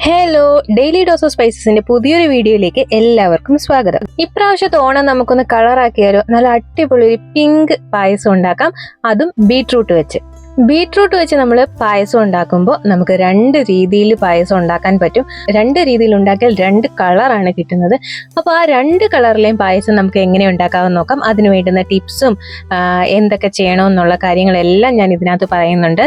Hello, daily dose of സ്പൈസസിന്റെ പുതിയൊരു വീഡിയോയിലേക്ക് എല്ലാവർക്കും സ്വാഗതം. ഇപ്രാവശ്യത്തെ ഓണം നമുക്കൊന്ന് കളറാക്കിയാലോ? നല്ല അടിപൊളി ഒരു പിങ്ക് പായസം ഉണ്ടാക്കാം, അതും ബീട്രൂട്ട് വെച്ച്. ബീട്രൂട്ട് വെച്ച് നമ്മൾ പായസം ഉണ്ടാക്കുമ്പോൾ നമുക്ക് രണ്ട് രീതിയിൽ പായസം ഉണ്ടാക്കാൻ പറ്റും. രണ്ട് രീതിയിൽ ഉണ്ടാക്കിയാൽ രണ്ട് കളറാണ് കിട്ടുന്നത്. അപ്പോൾ ആ രണ്ട് കളറിലെയും പായസം നമുക്ക് എങ്ങനെ ഉണ്ടാക്കാമെന്ന് നോക്കാം. അതിന് വേണ്ടുന്ന ടിപ്സും എന്തൊക്കെ ചെയ്യണമെന്നുള്ള കാര്യങ്ങളെല്ലാം ഞാൻ ഇതിനകത്ത് പറയുന്നുണ്ട്.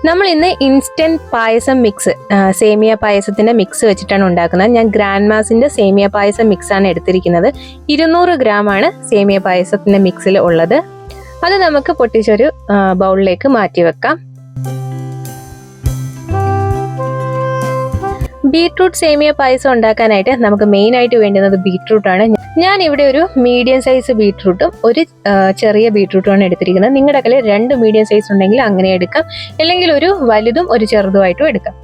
നമ്മൾ ഇന്ന് ഇൻസ്റ്റന്റ് പായസം മിക്സ്, സേമിയ പായസത്തിന്റെ മിക്സ് വെച്ചിട്ടാണ് ഉണ്ടാക്കുന്നത്. ഞാൻ ഗ്രാൻഡ് മാസിന്റെ സേമിയ പായസം മിക്സ് ആണ് എടുത്തിരിക്കുന്നത്. 200 ഗ്രാമാണ് സേമിയ പായസത്തിന്റെ മിക്സിൽ ഉള്ളത്. അത് നമുക്ക് പൊട്ടിച്ചൊരു ബൗളിലേക്ക് മാറ്റി വെക്കാം. ബീട്രൂട്ട് സേമിയ പായസം ഉണ്ടാക്കാനായിട്ട് നമുക്ക് മെയിൻ ആയിട്ട് വേണ്ടുന്നത് ബീട്രൂട്ട് ആണ്. ഞാൻ ഇവിടെ ഒരു മീഡിയം സൈസ് ബീട്രൂട്ടും ഒരു ചെറിയ ബീട്രൂട്ടുമാണ് എടുത്തിരിക്കുന്നത്. നിങ്ങളുടെ കയ്യിൽ 2 മീഡിയം സൈസ് ഉണ്ടെങ്കിൽ അങ്ങനെ എടുക്കാം, അല്ലെങ്കിൽ ഒരു വലുതും ഒരു ചെറുതുമായിട്ടും എടുക്കാം.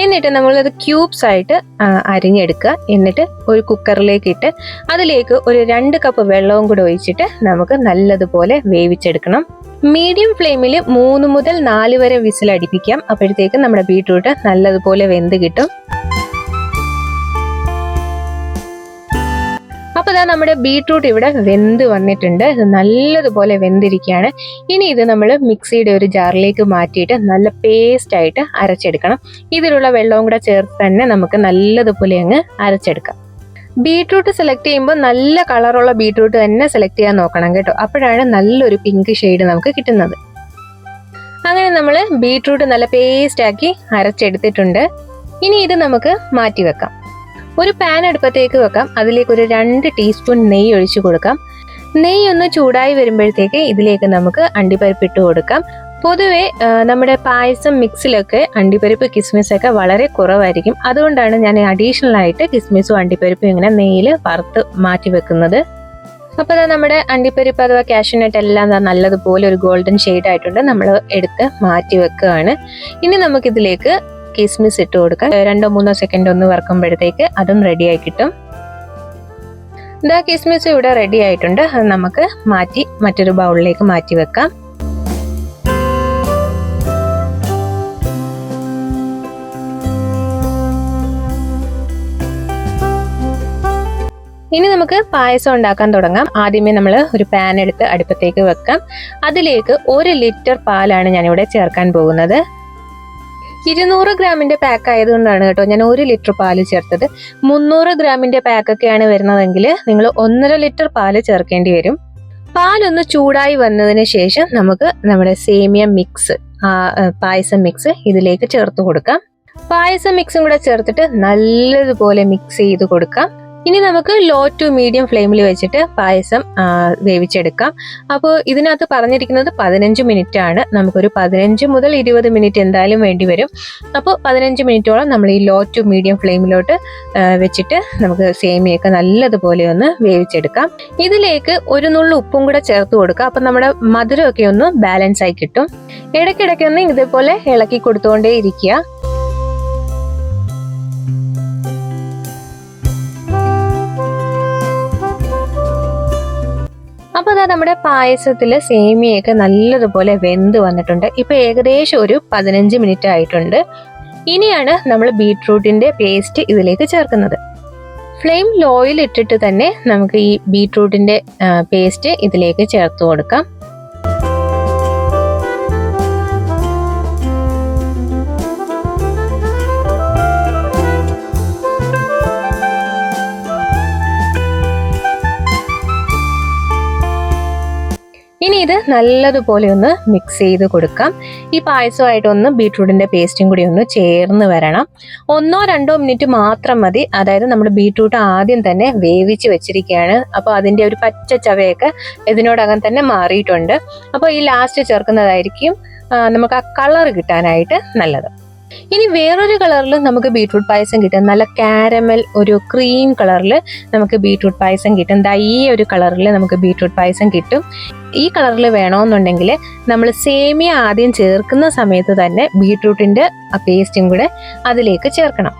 എന്നിട്ട് നമ്മളത് ക്യൂബ്സ് ആയിട്ട് അരിഞ്ഞെടുക്കുക. എന്നിട്ട് ഒരു കുക്കറിലേക്ക് ഇട്ട് അതിലേക്ക് ഒരു 2 കപ്പ് വെള്ളവും കൂടെ ഒഴിച്ചിട്ട് നമുക്ക് നല്ലതുപോലെ വേവിച്ചെടുക്കണം. മീഡിയം ഫ്ലെയിമിൽ 3 മുതൽ 4 വരെ വിസിൽ അടിപ്പിക്കാം. അപ്പോഴത്തേക്ക് നമ്മുടെ ബീട്രൂട്ട് നല്ലതുപോലെ വെന്ത് കിട്ടും. അപ്പോൾ ഇതാ നമ്മുടെ ബീട്രൂട്ട് ഇവിടെ വെന്ത് വന്നിട്ടുണ്ട്. ഇത് നല്ലതുപോലെ വെന്തിരിക്കുകയാണ്. ഇനി ഇത് നമ്മൾ മിക്സിയുടെ ഒരു ജാറിലേക്ക് മാറ്റിയിട്ട് നല്ല പേസ്റ്റ് ആയിട്ട് അരച്ചെടുക്കണം. ഇതിലുള്ള വെള്ളവും കൂടെ ചേർത്ത് തന്നെ നമുക്ക് നല്ലതുപോലെ അങ്ങ് അരച്ചെടുക്കാം. ബീട്രൂട്ട് സെലക്ട് ചെയ്യുമ്പോൾ നല്ല കളറുള്ള ബീട്രൂട്ട് തന്നെ സെലക്ട് ചെയ്യാൻ നോക്കണം കേട്ടോ. അപ്പോഴാണ് നല്ലൊരു പിങ്ക് ഷെയ്ഡ് നമുക്ക് കിട്ടുന്നത്. അങ്ങനെ നമ്മൾ ബീട്രൂട്ട് നല്ല പേസ്റ്റ് ആക്കി അരച്ചെടുത്തിട്ടുണ്ട്. ഇനി ഇത് നമുക്ക് മാറ്റി വെക്കാം. ഒരു പാൻ അടുപ്പത്തേക്ക് വെക്കാം. അതിലേക്ക് ഒരു 2 ടീസ്പൂൺ നെയ്യ് ഒഴിച്ചു കൊടുക്കാം. നെയ്യ് ഒന്ന് ചൂടായി വരുമ്പോഴത്തേക്ക് ഇതിലേക്ക് നമുക്ക് അണ്ടിപ്പരിപ്പ് ഇട്ട് കൊടുക്കാം. പൊതുവെ നമ്മുടെ പായസം മിക്സിലൊക്കെ അണ്ടിപ്പരിപ്പ് കിസ്മിസ് ഒക്കെ വളരെ കുറവായിരിക്കും. അതുകൊണ്ടാണ് ഞാൻ അഡീഷണൽ ആയിട്ട് കിസ്മിസും അണ്ടിപ്പരിപ്പും ഇങ്ങനെ നെയ്യിൽ വറുത്ത് മാറ്റി വെക്കുന്നത്. അപ്പോൾ നമ്മുടെ അണ്ടിപ്പരിപ്പ് അഥവാ കാഷ്യൂനട്ട് എല്ലാം നല്ലതുപോലെ ഒരു ഗോൾഡൻ ഷെയ്ഡ് ആയിട്ടുണ്ട്. നമ്മൾ എടുത്ത് മാറ്റി വെക്കുകയാണ്. ഇനി നമുക്കിതിലേക്ക് കിസ്മിസ് ഇട്ട് കൊടുക്കാം. 2-3 സെക്കൻഡ് ഒന്ന് വറുക്കുമ്പോഴത്തേക്ക് അതും റെഡി ആയി കിട്ടും. ഇതാ കിസ്മിസ് ഇവിടെ റെഡി ആയിട്ടുണ്ട്. അത് നമുക്ക് മാറ്റി മറ്റൊരു ബൗളിലേക്ക് മാറ്റി വെക്കാം. ഇനി നമുക്ക് പായസം ഉണ്ടാക്കാൻ തുടങ്ങാം. ആദ്യമേ നമ്മൾ ഒരു പാൻ എടുത്ത് അടുപ്പത്തേക്ക് വെക്കാം. അതിലേക്ക് 1 ലിറ്റർ പാലാണ് ഞാനിവിടെ ചേർക്കാൻ പോകുന്നത്. 200 ഗ്രാമിന്റെ പാക്ക് ആയതുകൊണ്ടാണ് കേട്ടോ ഞാൻ 1 ലിറ്റർ പാല് ചേർത്തത്. 300 ഗ്രാമിന്റെ പാക്കൊക്കെയാണ് വരുന്നതെങ്കിൽ നിങ്ങൾ 1.5 ലിറ്റർ പാല് ചേർക്കേണ്ടി വരും. പാലൊന്ന് ചൂടായി വന്നതിന് ശേഷം നമുക്ക് നമ്മുടെ സേമിയ മിക്സ്, പായസം മിക്സ് ഇതിലേക്ക് ചേർത്ത് കൊടുക്കാം. പായസം മിക്സും കൂടെ ചേർത്തിട്ട് നല്ലതുപോലെ മിക്സ് ചെയ്ത് കൊടുക്കാം. ഇനി നമുക്ക് ലോ ടു മീഡിയം ഫ്ലെയിമിൽ വെച്ചിട്ട് പായസം വേവിച്ചെടുക്കാം. അപ്പോൾ ഇതിനകത്ത് പറഞ്ഞിരിക്കുന്നത് 15 മിനിറ്റ് ആണ്. നമുക്കൊരു 15 മുതൽ 20 മിനിറ്റ് എന്തായാലും വേണ്ടി വരും. അപ്പോൾ 15 മിനിറ്റോളം നമ്മൾ ഈ ലോ ടു മീഡിയം ഫ്ലെയിമിലോട്ട് വെച്ചിട്ട് നമുക്ക് സേമിയൊക്കെ നല്ലതുപോലെ ഒന്ന് വേവിച്ചെടുക്കാം. ഇതിലേക്ക് ഒരു നുള്ളു ഉപ്പും കൂടെ ചേർത്ത് കൊടുക്കുക. അപ്പം നമ്മുടെ മധുരമൊക്കെ ഒന്ന് ബാലൻസ് ആയി കിട്ടും. ഇടയ്ക്കിടയ്ക്കൊന്ന് ഇതേപോലെ ഇളക്കി കൊടുത്തുകൊണ്ടേ ഇരിക്കുക. അപ്പോൾ അതാ നമ്മുടെ പായസത്തിൽ സേമിയൊക്കെ നല്ലതുപോലെ വെന്ത് വന്നിട്ടുണ്ട്. ഇപ്പൊ ഏകദേശം ഒരു 15 മിനിറ്റ് ആയിട്ടുണ്ട്. ഇനിയാണ് നമ്മൾ ബീട്രൂട്ടിന്റെ പേസ്റ്റ് ഇതിലേക്ക് ചേർക്കുന്നത്. ഫ്ലെയിം ലോയിൽ ഇട്ടിട്ട് തന്നെ നമുക്ക് ഈ ബീട്രൂട്ടിന്റെ പേസ്റ്റ് ഇതിലേക്ക് ചേർത്ത് കൊടുക്കാം. ഇനി ഇത് നല്ലതുപോലെ ഒന്ന് മിക്സ് ചെയ്ത് കൊടുക്കാം. ഈ പായസമായിട്ടൊന്ന് ബീട്രൂട്ടിന്റെ പേസ്റ്റും കൂടി ഒന്ന് ചേർന്ന് വരണം. 1-2 മിനിറ്റ് മാത്രം മതി. അതായത് നമ്മൾ ബീട്രൂട്ട് ആദ്യം തന്നെ വേവിച്ച് വെച്ചിരിക്കുകയാണ്. അപ്പോൾ അതിന്റെ ഒരു പച്ച ചവയൊക്കെ ഇതിനോടകം തന്നെ മാറിയിട്ടുണ്ട്. അപ്പോൾ ഈ ലാസ്റ്റ് ചേർക്കുന്നതായിരിക്കും നമുക്ക് ആ കളർ കിട്ടാനായിട്ട് നല്ലത്. ഇനി വേറൊരു കളറിൽ നമുക്ക് ബീട്രൂട്ട് പായസം കിട്ടും. നല്ല കാരമൽ ഒരു ക്രീം കളറിൽ നമുക്ക് ബീട്രൂട്ട് പായസം കിട്ടും. ഈ ഒരു കളറിൽ നമുക്ക് ബീട്രൂട്ട് പായസം കിട്ടും. ഈ കളറിൽ വേണമെന്നുണ്ടെങ്കിൽ നമ്മൾ സേമിയ ആദ്യം ചേർക്കുന്ന സമയത്ത് തന്നെ ബീട്രൂട്ടിന്റെ പേസ്റ്റും കൂടെ അതിലേക്ക് ചേർക്കണം.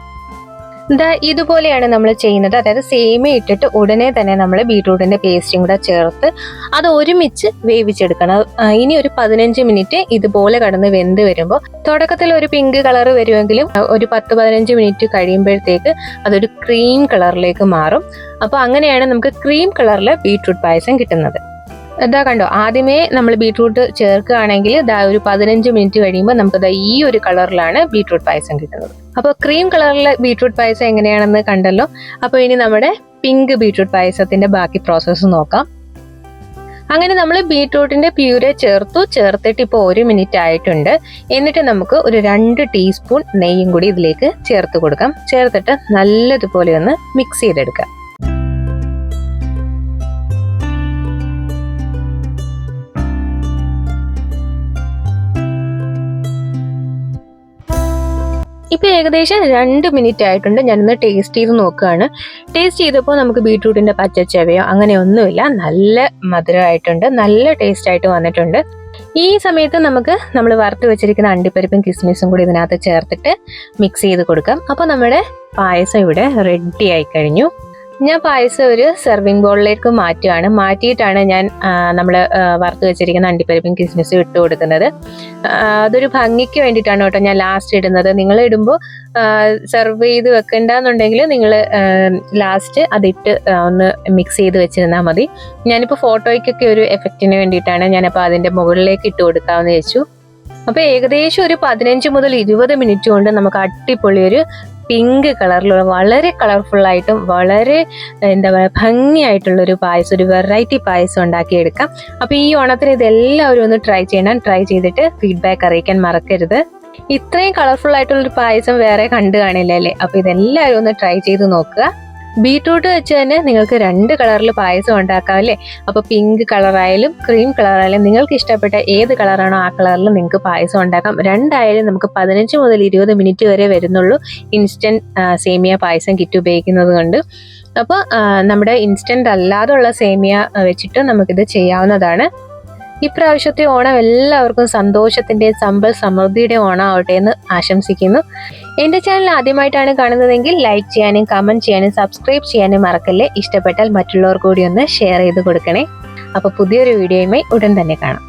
ഇതുപോലെയാണ് നമ്മൾ ചെയ്യുന്നത്. അതായത് സേമിയ ഇട്ടിട്ട് ഉടനെ തന്നെ നമ്മൾ ബീട്രൂട്ടിന്റെ പേസ്റ്റും കൂടെ ചേർത്ത് അത് ഒരുമിച്ച് വേവിച്ചെടുക്കണം. ഇനി ഒരു 15 മിനിറ്റ് ഇതുപോലെ കടന്ന് വെന്ത് വരുമ്പോൾ തുടക്കത്തിൽ ഒരു പിങ്ക് കളർ വരുമെങ്കിലും ഒരു 10-15 മിനിറ്റ് കഴിയുമ്പോഴത്തേക്ക് അതൊരു ക്രീം കളറിലേക്ക് മാറും. അപ്പോൾ അങ്ങനെയാണ് നമുക്ക് ക്രീം കളറിൽ ബീട്രൂട്ട് പായസം കിട്ടുന്നത്. കണ്ടോ, ആദ്യമേ നമ്മൾ ബീട്രൂട്ട് ചേർക്കുകയാണെങ്കിൽ ഒരു 15 മിനിറ്റ് കഴിയുമ്പോൾ നമുക്ക് ഈ ഒരു കളറിലാണ് ബീട്രൂട്ട് പായസം കിട്ടുന്നത്. അപ്പോൾ ക്രീം കളറിലെ ബീട്രൂട്ട് പായസം എങ്ങനെയാണെന്ന് കണ്ടല്ലോ. അപ്പോൾ ഇനി നമ്മുടെ പിങ്ക് ബീട്രൂട്ട് പായസത്തിന്റെ ബാക്കി പ്രോസസ്സ് നോക്കാം. അങ്ങനെ നമ്മൾ ബീട്രൂട്ടിന്റെ പ്യൂരെ ചേർത്തിട്ട് ഇപ്പോൾ 1 മിനിറ്റ് ആയിട്ടുണ്ട്. എന്നിട്ട് നമുക്ക് ഒരു 2 ടീസ്പൂൺ നെയ്യും കൂടി ഇതിലേക്ക് ചേർത്ത് കൊടുക്കാം. ചേർത്തിട്ട് നല്ലതുപോലെ ഒന്ന് മിക്സ് ചെയ്തെടുക്കാം. ഇപ്പൊ ഏകദേശം 2 മിനിറ്റ് ആയിട്ടുണ്ട്. ഞാനൊന്ന് ടേസ്റ്റ് ചെയ്ത് നോക്കുകയാണ്. ടേസ്റ്റ് ചെയ്തപ്പോൾ നമുക്ക് ബീട്രൂട്ടിന്റെ പച്ചച്ചവയോ അങ്ങനെ ഒന്നുമില്ല. നല്ല മധുരമായിട്ടുണ്ട്, നല്ല ടേസ്റ്റ് ആയിട്ട് വന്നിട്ടുണ്ട്. ഈ സമയത്ത് നമുക്ക് നമ്മൾ വറുത്ത് വെച്ചിരിക്കുന്ന അണ്ടിപ്പരിപ്പും കിസ്മിസും കൂടി ഇതിനകത്ത് ചേർത്തിട്ട് മിക്സ് ചെയ്ത് കൊടുക്കാം. അപ്പോൾ നമ്മുടെ പായസം ഇവിടെ റെഡി ആയി കഴിഞ്ഞു. ഞാൻ പായസം ഒരു സെർവിങ് ബോളിലേക്ക് മാറ്റിയിട്ടാണ് ഞാൻ നമ്മൾ വറുത്ത് വെച്ചിരിക്കുന്ന അണ്ടിപ്പരിപ്പും കിസ്മിസും ഇട്ട് കൊടുക്കുന്നത്. അതൊരു ഭംഗിക്ക് വേണ്ടിയിട്ടാണ് കേട്ടോ ഞാൻ ലാസ്റ്റ് ഇടുന്നത്. നിങ്ങൾ ഇടുമ്പോൾ സെർവ് ചെയ്ത് വെക്കണ്ടെന്നുണ്ടെങ്കിൽ നിങ്ങൾ ലാസ്റ്റ് അതിട്ട് ഒന്ന് മിക്സ് ചെയ്ത് വെച്ചിരുന്നാൽ മതി. ഞാനിപ്പോൾ ഫോട്ടോയ്ക്കൊക്കെ ഒരു എഫക്റ്റിന് വേണ്ടിയിട്ടാണ് ഞാനപ്പോൾ അതിൻ്റെ മുകളിലേക്ക് ഇട്ട് കൊടുക്കാമെന്ന് വെച്ചു. അപ്പോൾ ഏകദേശം ഒരു 15 മുതൽ 20 മിനിറ്റ് കൊണ്ട് നമുക്ക് അടിപൊളി ഒരു പിങ്ക് കളറിലുള്ള വളരെ കളർഫുൾ ആയിട്ടും വളരെ എന്താ പറയുക ഭംഗിയായിട്ടുള്ളൊരു പായസം, ഒരു വെറൈറ്റി പായസം ഉണ്ടാക്കിയെടുക്കാം. അപ്പോൾ ഈ ഓണത്തിന് ഇതെല്ലാവരും ഒന്ന് ട്രൈ ചെയ്തിട്ട് ഫീഡ്ബാക്ക് അറിയിക്കാൻ മറക്കരുത്. ഇത്രയും കളർഫുൾ ആയിട്ടുള്ളൊരു പായസം വേറെ കണ്ടു കാണില്ല അല്ലേ? അപ്പോൾ ഇതെല്ലാവരും ഒന്ന് ട്രൈ ചെയ്ത് നോക്കുക. ബീട്രൂട്ട് വെച്ച് തന്നെ നിങ്ങൾക്ക് 2 കളറിൽ പായസം ഉണ്ടാക്കാം അല്ലേ? അപ്പോൾ പിങ്ക് കളറായാലും ക്രീം കളറായാലും നിങ്ങൾക്ക് ഇഷ്ടപ്പെട്ട ഏത് കളറാണോ ആ കളറിൽ നിങ്ങൾക്ക് പായസം ഉണ്ടാക്കാം. രണ്ടായാലും നമുക്ക് 15 മുതൽ 20 മിനിറ്റ് വരെ വരുന്നുള്ളൂ ഇൻസ്റ്റന്റ് സേമിയ പായസം കിറ്റ് ഉപയോഗിക്കുന്നത് കൊണ്ട്. അപ്പോൾ നമ്മുടെ ഇൻസ്റ്റന്റ് അല്ലാതുള്ള സേമിയ വെച്ചിട്ട് നമുക്കിത് ചെയ്യാവുന്നതാണ്. ഇപ്രാവശ്യത്തെ ഓണം എല്ലാവർക്കും സന്തോഷത്തിന്റെ സമ്പൽ സമൃദ്ധിയുടെ ഓണം ആവട്ടെ എന്ന് ആശംസിക്കുന്നു. എന്റെ ചാനൽ ആദ്യമായിട്ടാണ് കാണുന്നതെങ്കിൽ ലൈക്ക് ചെയ്യാനും കമന്റ് ചെയ്യാനും സബ്സ്ക്രൈബ് ചെയ്യാനും മറക്കല്ലേ. ഇഷ്ടപ്പെട്ടാൽ മറ്റുള്ളവർ കൂടി ഒന്ന് ഷെയർ ചെയ്ത് കൊടുക്കണേ. അപ്പോൾ പുതിയൊരു വീഡിയോയുമായി ഉടൻ തന്നെ കാണാം.